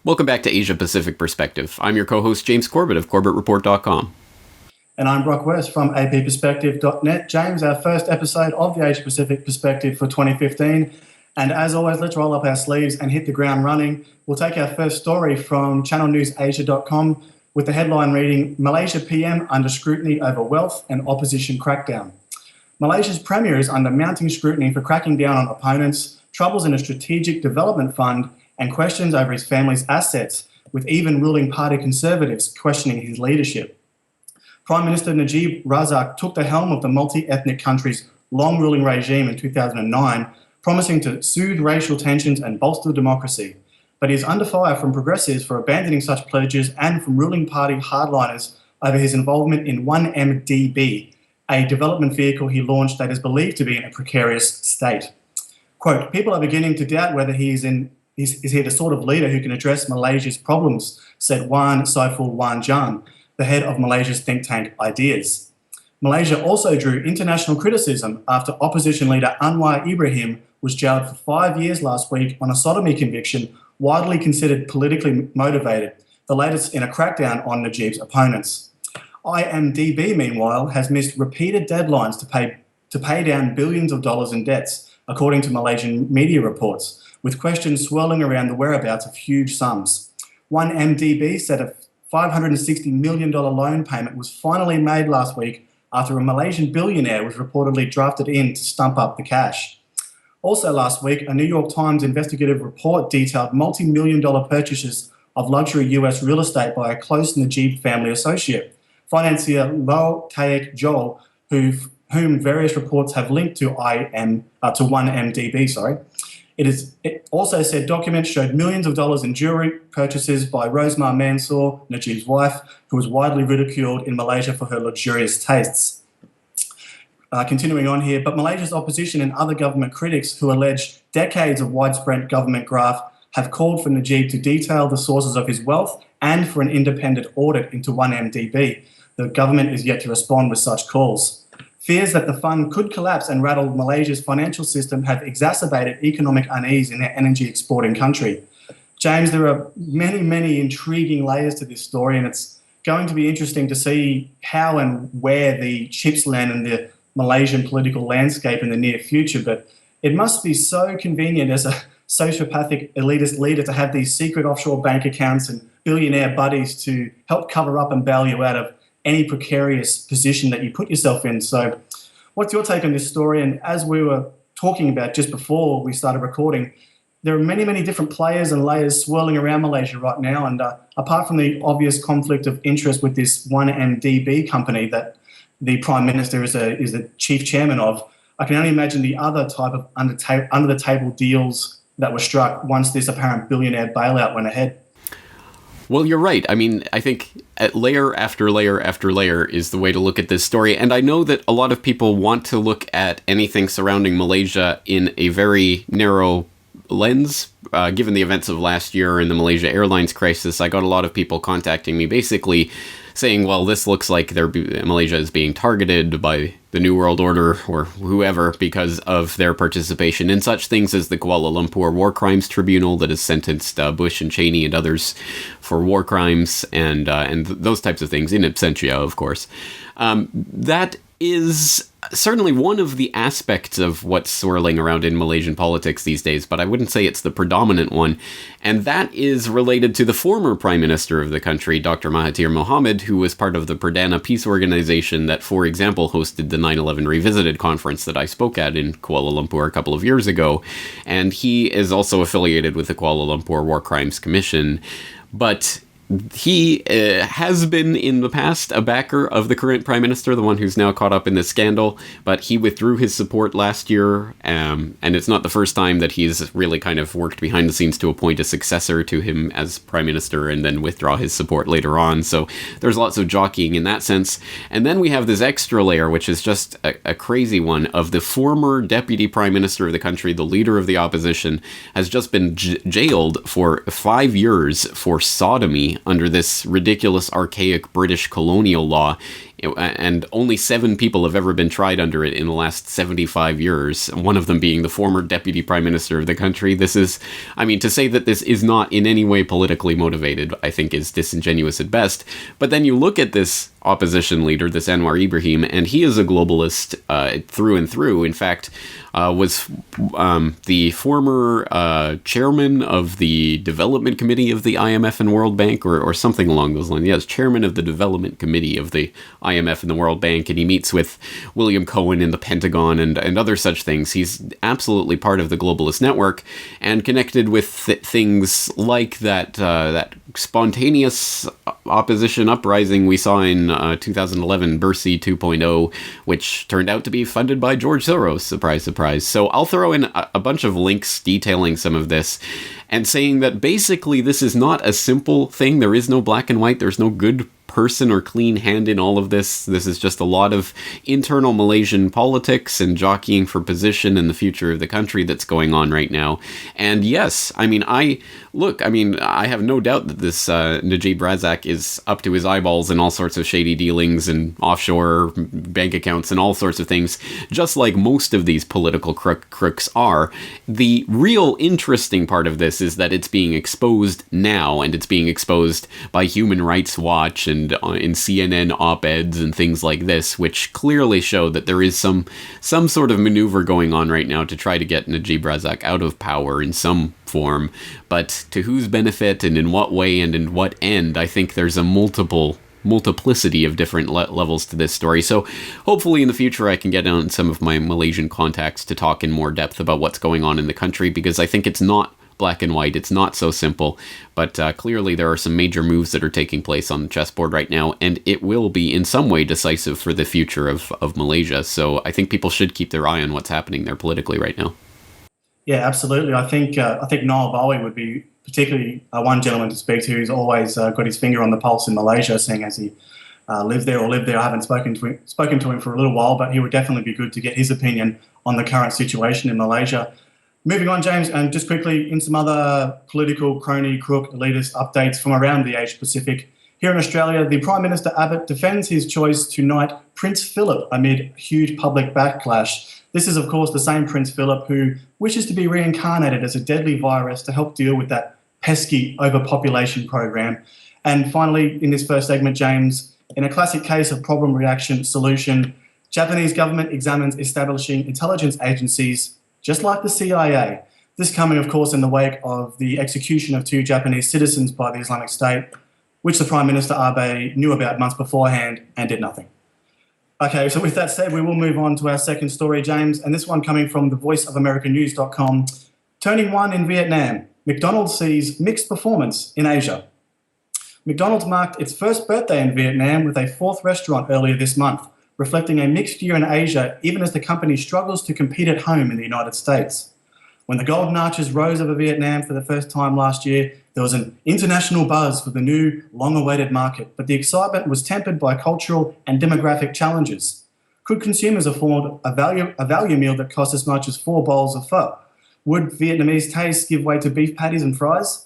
Welcome back to Asia Pacific Perspective. I'm your co-host James Corbett of CorbettReport.com. And I'm Broc West from apperspective.net. James, our first episode of the Asia Pacific Perspective for 2015. And as always, let's roll up our sleeves and hit the ground running. We'll take our first story from channelnewsasia.com with the headline reading, Malaysia PM under scrutiny over wealth and opposition crackdown. Malaysia's premier is under mounting scrutiny for cracking down on opponents, troubles in a strategic development fund, and questions over his family's assets, with even ruling party Conservatives questioning his leadership. Prime Minister Najib Razak took the helm of the multi-ethnic country's long-ruling regime in 2009, promising to soothe racial tensions and bolster democracy. But he is under fire from progressives for abandoning such pledges and from ruling party hardliners over his involvement in 1MDB, a development vehicle he launched that is believed to be in a precarious state. Quote, people are beginning to doubt whether is he the sort of leader who can address Malaysia's problems, said Wan Saiful Wan Jan, the head of Malaysia's think tank Ideas. Malaysia also drew international criticism after opposition leader Anwar Ibrahim was jailed for 5 years last week on a sodomy conviction widely considered politically motivated, the latest in a crackdown on Najib's opponents. IMDb, meanwhile, has missed repeated deadlines to pay down billions of dollars in debts, according to Malaysian media reports, with questions swirling around the whereabouts of huge sums. 1MDB said a $560 million loan payment was finally made last week after a Malaysian billionaire was reportedly drafted in to stump up the cash. Also last week, a New York Times investigative report detailed multi-million-dollar purchases of luxury US real estate by a close Najib family associate, financier Lau Taek Joel, whom various reports have linked to 1MDB. It also said documents showed millions of dollars in jewellery purchases by Rosmah Mansour, Najib's wife, who was widely ridiculed in Malaysia for her luxurious tastes. Continuing on here, but Malaysia's opposition and other government critics who allege decades of widespread government graft have called for Najib to detail the sources of his wealth and for an independent audit into 1MDB. The government is yet to respond with such calls. Fears that the fund could collapse and rattle Malaysia's financial system have exacerbated economic unease in their energy exporting country. James, there are many, many intriguing layers to this story, and it's going to be interesting to see how and where the chips land in the Malaysian political landscape in the near future. But it must be so convenient as a sociopathic elitist leader to have these secret offshore bank accounts and billionaire buddies to help cover up and bail you out of any precarious position that you put yourself in. So what's your take on this story? And as we were talking about just before we started recording, there are many, many different players and layers swirling around Malaysia right now. And apart from the obvious conflict of interest with this 1MDB company that the Prime Minister is the chief chairman of, I can only imagine the other type of under-the-table deals that were struck once this apparent billionaire bailout went ahead. Well, you're right. I mean, I think layer after layer after layer is the way to look at this story. And I know that a lot of people want to look at anything surrounding Malaysia in a very narrow lens. Given the events of last year and the Malaysia Airlines crisis, I got a lot of people contacting me basically saying, well, this looks like Malaysia is being targeted by the New World Order or whoever because of their participation in such things as the Kuala Lumpur War Crimes Tribunal that has sentenced Bush and Cheney and others for war crimes and those types of things, in absentia, of course. That is certainly one of the aspects of what's swirling around in Malaysian politics these days, but I wouldn't say it's the predominant one. And that is related to the former Prime Minister of the country, Dr. Mahathir Mohamad, who was part of the Perdana Peace Organization that, for example, hosted the 9/11 Revisited conference that I spoke at in Kuala Lumpur a couple of years ago. And he is also affiliated with the Kuala Lumpur War Crimes Commission. But he has been in the past a backer of the current prime minister, the one who's now caught up in this scandal, but he withdrew his support last year, and it's not the first time that he's really kind of worked behind the scenes to appoint a successor to him as prime minister and then withdraw his support later on. So there's lots of jockeying in that sense. And then we have this extra layer, which is just a crazy one, of the former deputy prime minister of the country, the leader of the opposition, has just been jailed for 5 years for sodomy under this ridiculous, archaic British colonial law, and only 7 people have ever been tried under it in the last 75 years, one of them being the former deputy prime minister of the country. This is, I mean, to say that this is not in any way politically motivated, I think is disingenuous at best. But then you look at this opposition leader, this Anwar Ibrahim, and he is a globalist through and through. In fact, was the former chairman of the development committee of the IMF and World Bank, or something along those lines. Yes, chairman of the development committee of the IMF and the World Bank, and he meets with William Cohen in the Pentagon and other such things. He's absolutely part of the globalist network and connected with things like that spontaneous opposition uprising we saw in 2011, Bersih 2.0, which turned out to be funded by George Soros. Surprise, surprise. So I'll throw in a bunch of links detailing some of this and saying that basically this is not a simple thing. There is no black and white. There's no good person or clean hand in all of this. This is just a lot of internal Malaysian politics and jockeying for position in the future of the country that's going on right now. And yes, I mean, I have no doubt that this Najib Razak is up to his eyeballs in all sorts of shady dealings and offshore bank accounts and all sorts of things, just like most of these political crooks are. The real interesting part of this is that it's being exposed now, and it's being exposed by Human Rights Watch and in CNN op-eds and things like this, which clearly show that there is some sort of maneuver going on right now to try to get Najib Razak out of power in some form. But to whose benefit and in what way and in what end, I think there's a multiplicity of different levels to this story. So hopefully in the future I can get on some of my Malaysian contacts to talk in more depth about what's going on in the country, because I think it's not black and white. It's not so simple, but clearly there are some major moves that are taking place on the chessboard right now, and it will be in some way decisive for the future of Malaysia. So I think people should keep their eye on what's happening there politically right now. Yeah, absolutely. I think Noel Bowie would be particularly one gentleman to speak to who's always got his finger on the pulse in Malaysia, seeing as he lived there. I haven't spoken to him for a little while, but he would definitely be good to get his opinion on the current situation in Malaysia. Moving on, James, and just quickly in some other political crony, crook, elitist updates from around the Asia Pacific. Here in Australia, the Prime Minister Abbott defends his choice to knight Prince Philip amid huge public backlash. This is, of course, the same Prince Philip who wishes to be reincarnated as a deadly virus to help deal with that pesky overpopulation program. And finally, in this first segment, James, in a classic case of problem, reaction, solution, Japanese government examines establishing intelligence agencies just like the CIA. This coming, of course, in the wake of the execution of 2 Japanese citizens by the Islamic State, which the Prime Minister Abe knew about months beforehand and did nothing. Okay, so with that said, we will move on to our second story, James, and this one coming from the voiceofamericanews.com. Turning one in Vietnam, McDonald's sees mixed performance in Asia. McDonald's marked its first birthday in Vietnam with a 4th restaurant earlier this month, reflecting a mixed year in Asia, even as the company struggles to compete at home in the United States. When the golden arches rose over Vietnam for the first time last year, there was an international buzz for the new, long-awaited market, but the excitement was tempered by cultural and demographic challenges. Could consumers afford a value meal that costs as much as 4 bowls of pho? Would Vietnamese tastes give way to beef patties and fries?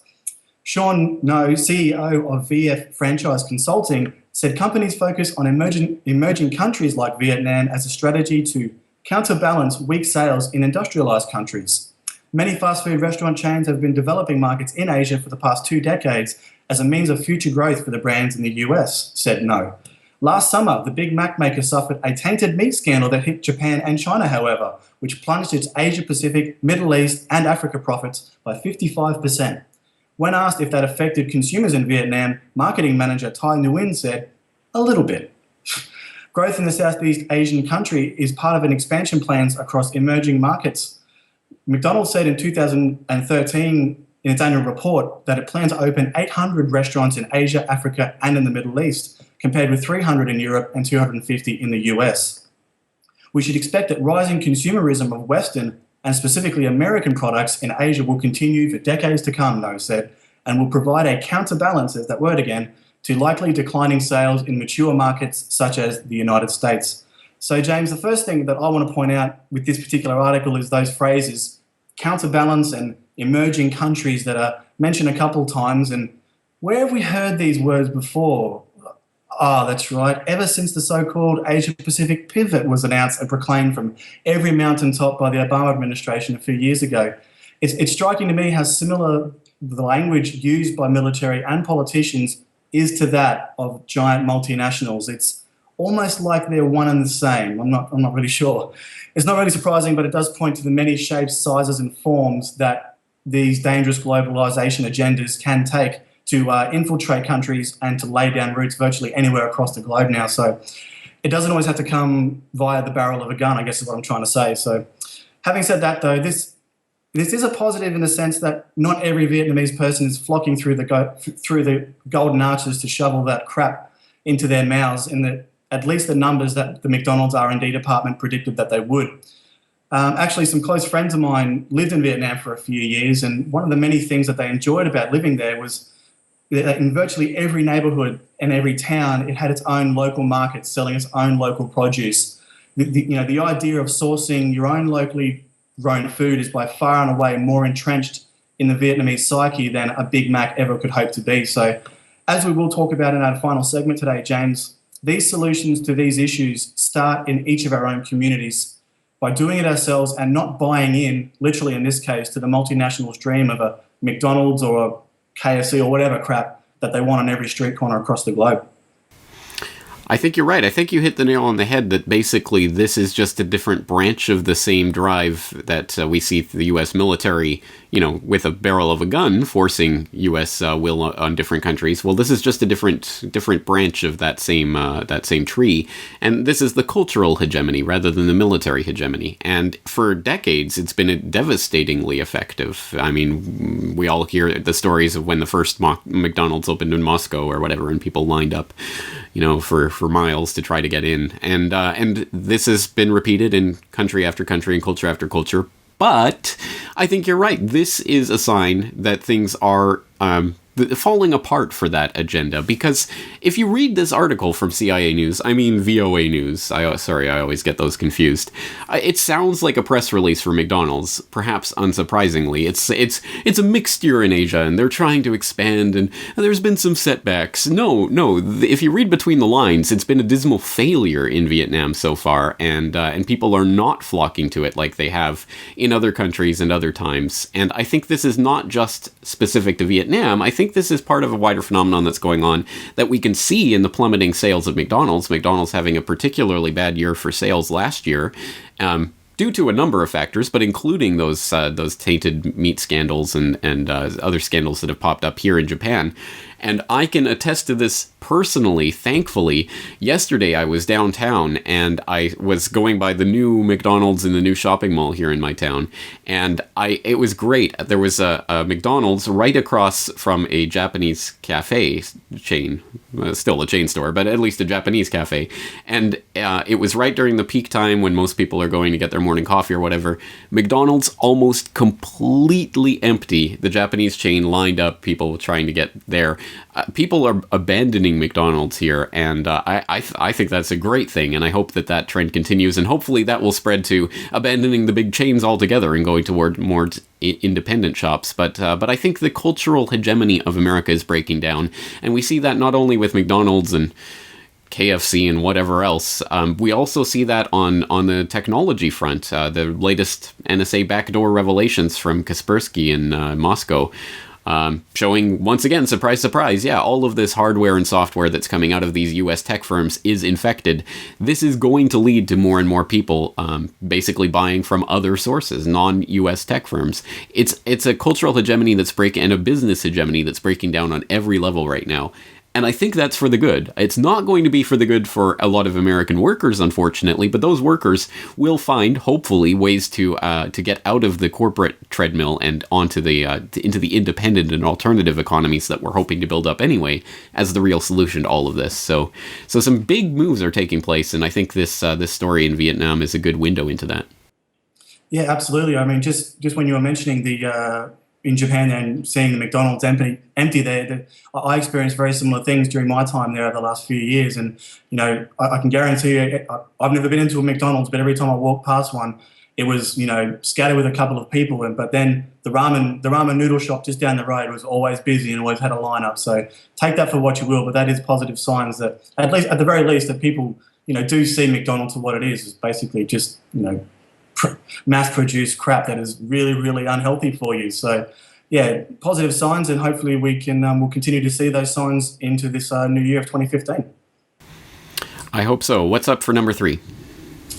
Sean No, CEO of VF Franchise Consulting, said companies focus on emerging countries like Vietnam as a strategy to counterbalance weak sales in industrialised countries. Many fast food restaurant chains have been developing markets in Asia for the past 2 decades as a means of future growth for the brands in the US, said No. Last summer, the Big Mac maker suffered a tainted meat scandal that hit Japan and China, however, which plunged its Asia-Pacific, Middle East and Africa profits by 55%. When asked if that affected consumers in Vietnam, marketing manager Tai Nguyen said, "A little bit." Growth in the Southeast Asian country is part of an expansion plans across emerging markets. McDonald's said in 2013 in its annual report that it plans to open 800 restaurants in Asia, Africa and in the Middle East, compared with 300 in Europe and 250 in the US. We should expect that rising consumerism of Western and specifically American products in Asia will continue for decades to come, No said, and will provide a counterbalance, there's that word again, to likely declining sales in mature markets such as the United States. So, James, the first thing that I want to point out with this particular article is those phrases, counterbalance and emerging countries, that are mentioned a couple of times. And Where have we heard these words before? Ah, that's right. Ever since the so-called Asia-Pacific pivot was announced and proclaimed from every mountaintop by the Obama administration a few years ago, it's striking to me how similar the language used by military and politicians is to that of giant multinationals. It's almost like they're one and the same. I'm not really sure. It's not really surprising, but it does point to the many shapes, sizes, and forms that these dangerous globalization agendas can take to infiltrate countries and to lay down roots virtually anywhere across the globe now. So it doesn't always have to come via the barrel of a gun, I guess is what I'm trying to say. So having said that, though, this is a positive in the sense that not every Vietnamese person is flocking through the golden arches to shovel that crap into their mouths in at least the numbers that the McDonald's R&D department predicted that they would. Actually, some close friends of mine lived in Vietnam for a few years, and one of the many things that they enjoyed about living there was that in virtually every neighborhood and every town, it had its own local market selling its own local produce. The idea of sourcing your own locally grown food is by far and away more entrenched in the Vietnamese psyche than a Big Mac ever could hope to be. So, as we will talk about in our final segment today, James, these solutions to these issues start in each of our own communities by doing it ourselves and not buying in, literally in this case, to the multinationals' dream of a McDonald's or a KFC or whatever crap that they want on every street corner across the globe. I think you're right. I think you hit the nail on the head that basically this is just a different branch of the same drive that we see the U.S. military, with a barrel of a gun forcing U.S. will on different countries. Well, this is just a different branch of that same tree, and this is the cultural hegemony rather than the military hegemony. And for decades, it's been devastatingly effective. I mean, we all hear the stories of when the first McDonald's opened in Moscow or whatever, and people lined up, for miles to try to get in. And this has been repeated in country after country and culture after culture. But I think you're right. This is a sign that things are falling apart for that agenda. Because if you read this article from CIA News, I mean VOA News, I always get those confused. It sounds like a press release for McDonald's, perhaps unsurprisingly. It's a mixture in Asia, and they're trying to expand, and there's been some setbacks. No, if you read between the lines, it's been a dismal failure in Vietnam so far, and people are not flocking to it like they have in other countries and other times. And I think this is not just specific to Vietnam. I think this is part of a wider phenomenon that's going on that we can see in the plummeting sales of McDonald's. McDonald's having a particularly bad year for sales last year, due to a number of factors, but including those tainted meat scandals and other scandals that have popped up here in Japan. And I can attest to this personally, thankfully. Yesterday I was downtown and I was going by the new McDonald's in the new shopping mall here in my town. And it was great. There was a McDonald's right across from a Japanese cafe chain. Still a chain store, but at least a Japanese cafe. And it was right during the peak time when most people are going to get their morning coffee or whatever. McDonald's almost completely empty. The Japanese chain lined up, people trying to get there. People are abandoning McDonald's here, and I think that's a great thing, and I hope that trend continues, and hopefully that will spread to abandoning the big chains altogether and going toward more independent shops. But I think the cultural hegemony of America is breaking down, and we see that not only with McDonald's and KFC and whatever else. We also see that on the technology front. The latest NSA backdoor revelations from Kaspersky in Moscow, showing, once again, surprise, surprise, all of this hardware and software that's coming out of these US tech firms is infected. This is going to lead to more and more people basically buying from other sources, non-US tech firms. It's a cultural hegemony that's breaking, and a business hegemony that's breaking down on every level right now. And I think that's for the good. It's not going to be for the good for a lot of American workers, unfortunately, but those workers will find, hopefully, ways to get out of the corporate treadmill and onto into the independent and alternative economies that we're hoping to build up anyway as the real solution to all of this. So some big moves are taking place, and I think this story in Vietnam is a good window into that. Yeah, absolutely. I mean, just when you were mentioning the in Japan and seeing the McDonald's empty there, I experienced very similar things during my time there over the last few years. And, I can guarantee you, I've never been into a McDonald's, but every time I walk past one, it was, scattered with a couple of people. But then the ramen noodle shop just down the road was always busy and always had a lineup. So take that for what you will, but that is positive signs that at the very least that people, do see McDonald's for what it is basically just, mass-produced crap that is really, really unhealthy for you. So, yeah, positive signs, and hopefully we'll continue to see those signs into this new year of 2015. I hope so. What's up for number 3?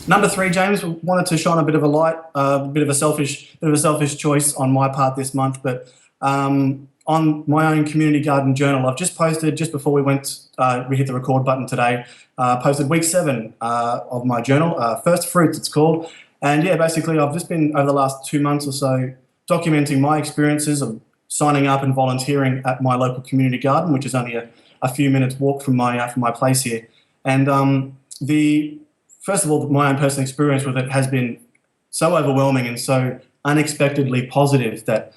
Number 3, James, wanted to shine a bit of a light, a bit of a selfish choice on my part this month, but on my own community garden journal, I've just posted just before we hit the record button today. Posted week 7 of my journal, First Fruits, it's called. And yeah, basically, I've just been over the last 2 months or so documenting my experiences of signing up and volunteering at my local community garden, which is only a few minutes walk from my place here. And first of all, my own personal experience with it has been so overwhelming and so unexpectedly positive that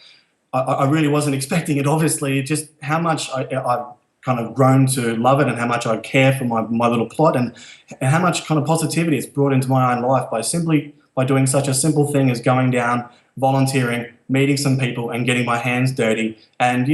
I really wasn't expecting it, obviously, just how much I've kind of grown to love it and how much I care for my little plot and how much kind of positivity it's brought into my own life by doing such a simple thing as going down, volunteering, meeting some people and getting my hands dirty and,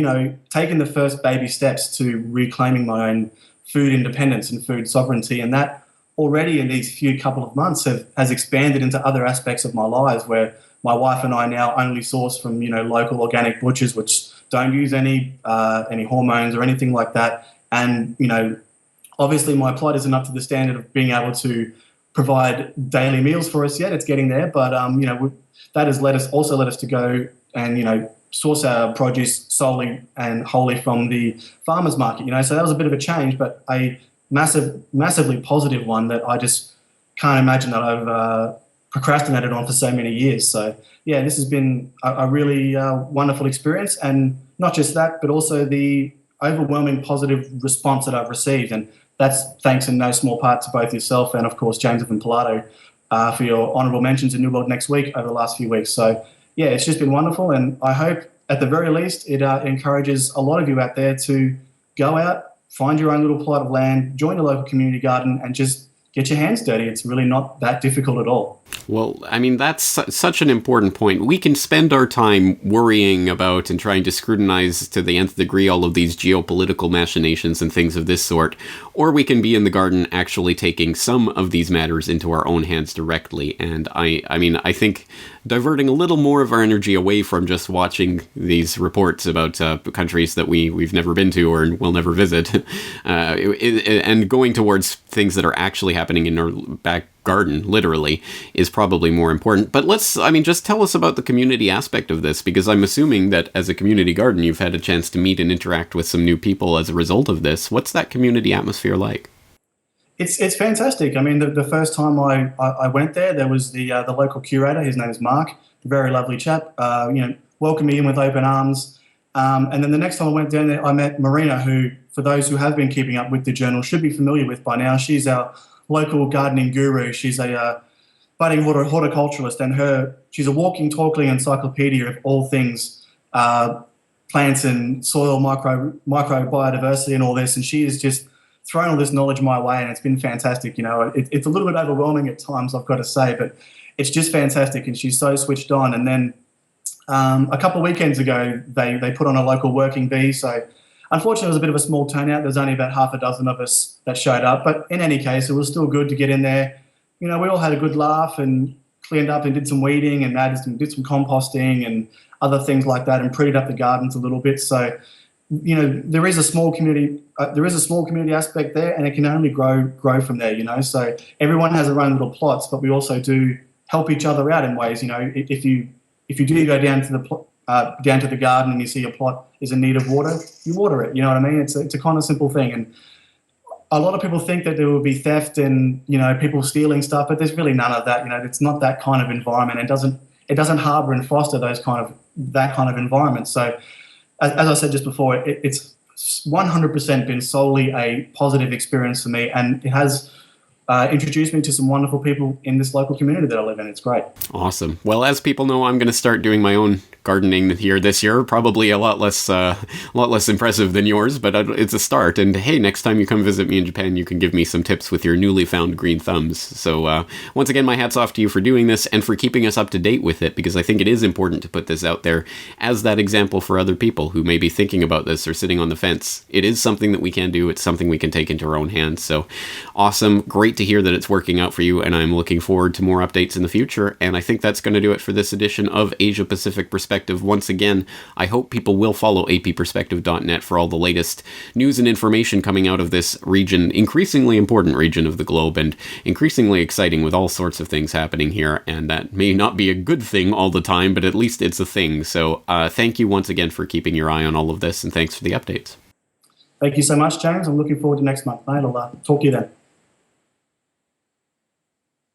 taking the first baby steps to reclaiming my own food independence and food sovereignty. And that already in these few couple of months has expanded into other aspects of my lives where my wife and I now only source from, local organic butchers, which don't use any hormones or anything like that. And, obviously my plot isn't up to the standard of being able to provide daily meals for us yet. It's getting there, but that has let us to go and source our produce solely and wholly from the farmers market. So that was a bit of a change, but a massively positive one that I just can't imagine that I've procrastinated on for so many years. So yeah, this has been a really wonderful experience, and not just that, but also the overwhelming positive response that I've received. And that's thanks in no small part to both yourself and, of course, James and Pilato for your honourable mentions in New World Next Week over the last few weeks. So, yeah, it's just been wonderful, and I hope at the very least it encourages a lot of you out there to go out, find your own little plot of land, join a local community garden and just get your hands dirty. It's really not that difficult at all. Well, I mean, that's such an important point. We can spend our time worrying about and trying to scrutinize to the nth degree all of these geopolitical machinations and things of this sort, or we can be in the garden actually taking some of these matters into our own hands directly. And I think diverting a little more of our energy away from just watching these reports about countries that we've never been to or will never visit, and going towards things that are actually happening in our back garden, literally, is probably more important. But just tell us about the community aspect of this, because I'm assuming that as a community garden, you've had a chance to meet and interact with some new people as a result of this. What's that community atmosphere like? It's fantastic. I mean, the first time I went there was the local curator. His name is Mark, a very lovely chap. Welcomed me in with open arms. And then the next time I went down there, I met Marina, who, for those who have been keeping up with the journal, should be familiar with by now. She's our local gardening guru. She's a budding horticulturalist, and she's a walking, talking encyclopedia of all things plants and soil, micro biodiversity and all this. And she has just thrown all this knowledge my way, and it's been fantastic. It's a little bit overwhelming at times, I've got to say, but it's just fantastic, and she's so switched on. And then a couple of weekends ago, they put on a local working bee, so unfortunately, it was a bit of a small turnout. There's only about half a dozen of us that showed up. But in any case, it was still good to get in there. We all had a good laugh and cleaned up and did some weeding and did some composting and other things like that and prettied up the gardens a little bit. So, there is a small community. There is a small community aspect there, and it can only grow from there. So everyone has their own little plots, but we also do help each other out in ways. If you do go down to the garden and you see your plot is in need of water, you water it. You know what I mean? It's a kind of simple thing. And a lot of people think that there will be theft and, people stealing stuff, but there's really none of that. It's not that kind of environment. It doesn't harbor and foster that kind of environment. So as I said just before, it's 100% been solely a positive experience for me, and it has introduced me to some wonderful people in this local community that I live in. It's great. Awesome. Well, as people know, I'm going to start doing my own gardening here this year. Probably a lot less impressive than yours, but it's a start. And hey, next time you come visit me in Japan, you can give me some tips with your newly found green thumbs. So once again, my hat's off to you for doing this and for keeping us up to date with it, because I think it is important to put this out there as that example for other people who may be thinking about this or sitting on the fence. It is something that we can do. It's something we can take into our own hands. So awesome. Great to hear that it's working out for you, and I'm looking forward to more updates in the future. And I think that's going to do it for this edition of Asia Pacific Perspective. Once again, I hope people will follow apperspective.net for all the latest news and information coming out of this region, increasingly important region of the globe, and increasingly exciting with all sorts of things happening here. And that may not be a good thing all the time, but at least it's a thing. So thank you once again for keeping your eye on all of this, and thanks for the updates. Thank you so much, James. I'm looking forward to next month, mate. I'll talk to you then.